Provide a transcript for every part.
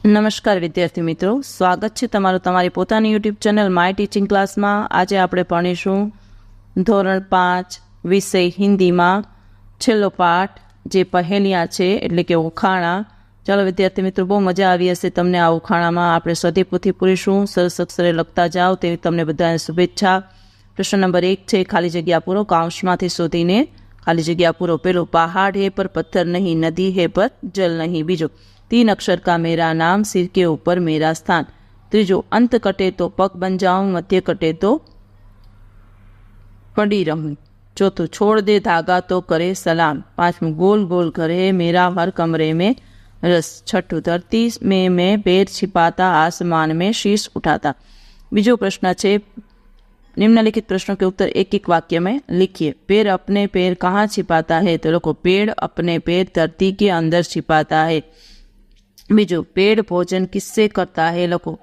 નમસ્કાર વિદ્યાર્થી મિત્રો, સ્વાગત છે તમારું તમારી પોતાની યુટ્યુબ ચેનલ માય ટીચિંગ ક્લાસમાં। આજે આપણે ભણીશું ધોરણ 5 વિષય હિન્દીમાં છેલ્લો પાઠ જે પહેલિયા છે એટલે કે ઉખાણા। ચાલો વિદ્યાર્થી મિત્રો, બહુ મજા આવી હશે તમને આ ઉખાણામાં। આપણે સ્વધેયપોથી પૂરીશું, સરસ અક્ષરે લખતા જાઓ તેવી તમને બધાને શુભેચ્છા। પ્રશ્ન નંબર 1 છે, ખાલી જગ્યા પૂરો, કાંસમાંથી શોધીને ખાલી જગ્યા પૂરો। પેલું, પહાड़ है पर पत्थर नहीं, नदी है पर जल नहीं। बीजो, 3 अक्षर का मेरा नाम, सिर के ऊपर मेरा स्थान। तीजो, अंत कटे तो पग बन जाऊं, मध्य कटे तो पड़ी रहूं। चौथो, छोड़ दे धागा तो करे सलाम। 5वां, गोल गोल करे मेरा हर कमरे में रस। 6ठो, धरती में मैं पैर छिपाता, आसमान में शीश उठाता। बीजो प्रश्न है, निम्नलिखित प्रश्नों के उत्तर एक एक वाक्य में लिखिए। पेड़ अपने पैर कहाँ छिपाता है? तो लोगों, पेड़ अपने पैर धरती के अंदर छिपाता है। बीजो, पेड़ भोजन किससे करता है? लोगों,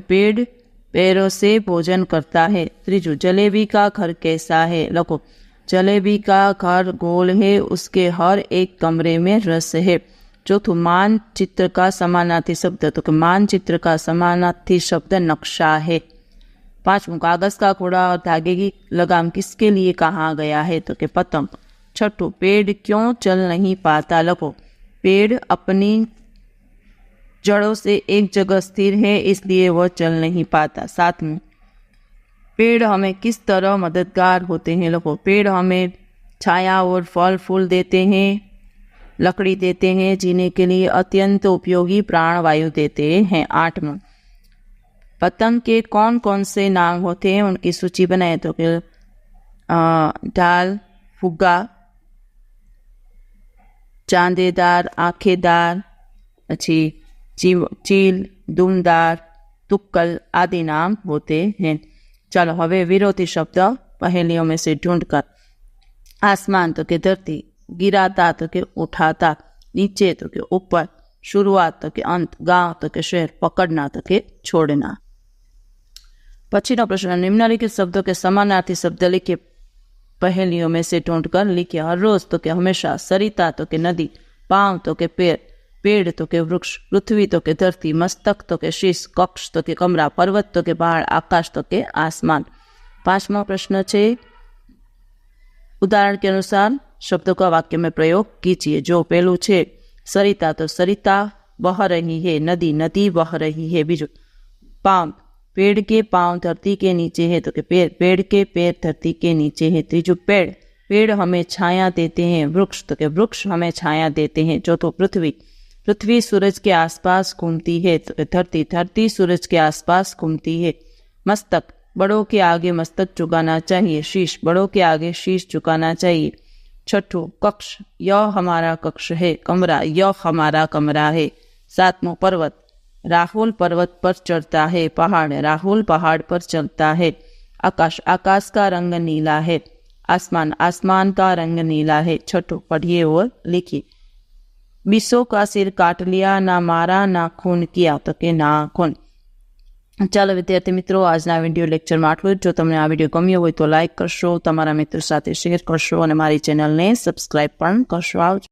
पेड़ पैरों से भोजन करता है। तीजो, जलेबी का घर कैसा है? लोगों, जलेबी का घर गोल है, उसके हर एक कमरे में रस है। चौथो, मानचित्र का समानार्थी शब्द, तो कि मानचित्र का समानार्थी शब्द नक्शा है। 5वां, कागज का घोड़ा और धागे की लगाम किसके लिए कहा गया है? तो कि पतंग। 6ठो, पेड़ क्यों चल नहीं पाता? लोगों, पेड़ अपनी जड़ों से एक जगह स्थिर है, इसलिए वह चल नहीं पाता। 7वां, पेड़ हमें किस तरह मददगार होते हैं? लोगों, पेड़ हमें छाया और फल फूल देते हैं, लकड़ी देते हैं, जीने के लिए अत्यंत उपयोगी प्राणवायु देते हैं। 8वां, पतंग के कौन कौन से नाम होते हैं? उनकी सूची बनाए। तो कि ढाल, फुग्गा, चांदेदार, आंखेदार, अच्छी चील, दुमदार, तुक्कल आदि नाम होते हैं। चलो हवे विरोधी शब्द पहेलियों में से ढूंढकर। आसमान तो के धरती, गिराता तो के उठाता, नीचे तो के ऊपर, शुरुआत तो के अंत, गांव तो के शहर, पकड़ना तो के छोड़ना। पछीनो प्रश्न, निम्नलिखित शब्दों के समानार्थी शब्द लिखिए। पहेलियों में से ढूंढकर लिखिए। हर रोज तो के हमेशा, सरिता तो के नदी, पांव तो के पैर, पेड़ तो के वृक्ष, पृथ्वी तो के धरती, मस्तक तो के शीश, कक्ष तो के कमरा, पर्वत तो के पहाड़, आकाश तो के आसमान। 5वां प्रश्न है, उदाहरण के अनुसार शब्दों का वाक्य में प्रयोग कीजिए। जो पहलू है, सरिता तो सरिता बह रही है, नदी नदी बह रही है। बीजो, पांव, पेड़ के पांव धरती के नीचे है, तो के पेड़ के पैर धरती के नीचे है। तीजो, पेड़ हमें छाया देते हैं। वृक्ष, तो के वृक्ष हमें छाया देते हैं। चौथो, पृथ्वी सूरज के आसपास घूमती है, तो धरती सूरज के आसपास घूमती है। मस्तक, बड़ों के आगे मस्तक झुकाना चाहिए। शीश, बड़ों के आगे शीश झुकाना चाहिए। 6ठो, कक्ष, यह हमारा कक्ष है। कमरा, यह हमारा कमरा है। 7वां, पर्वत, राहुल पर्वत पर चढ़ता है। पहाड़, राहुल पहाड़ पर चलता है। आकाश, आकाश का रंग नीला है। आसमान, आसमान का रंग नीला है। 6ठो, पढ़िए और लिखिए। बीसों का सिर काट लिया, ना मारा ना खून किया, तो के ना खून। ચાલો વિદ્યાર્થી મિત્રો, આજના વિડીયો લેક્ચરમાં આટલું જ। જો તમને આ વિડીયો ગમ્યો હોય તો લાઇક કરશો, તમારા મિત્રો સાથે શેર કરશો અને મારી ચેનલને સબસ્ક્રાઈબ પણ કરશો। આવજો।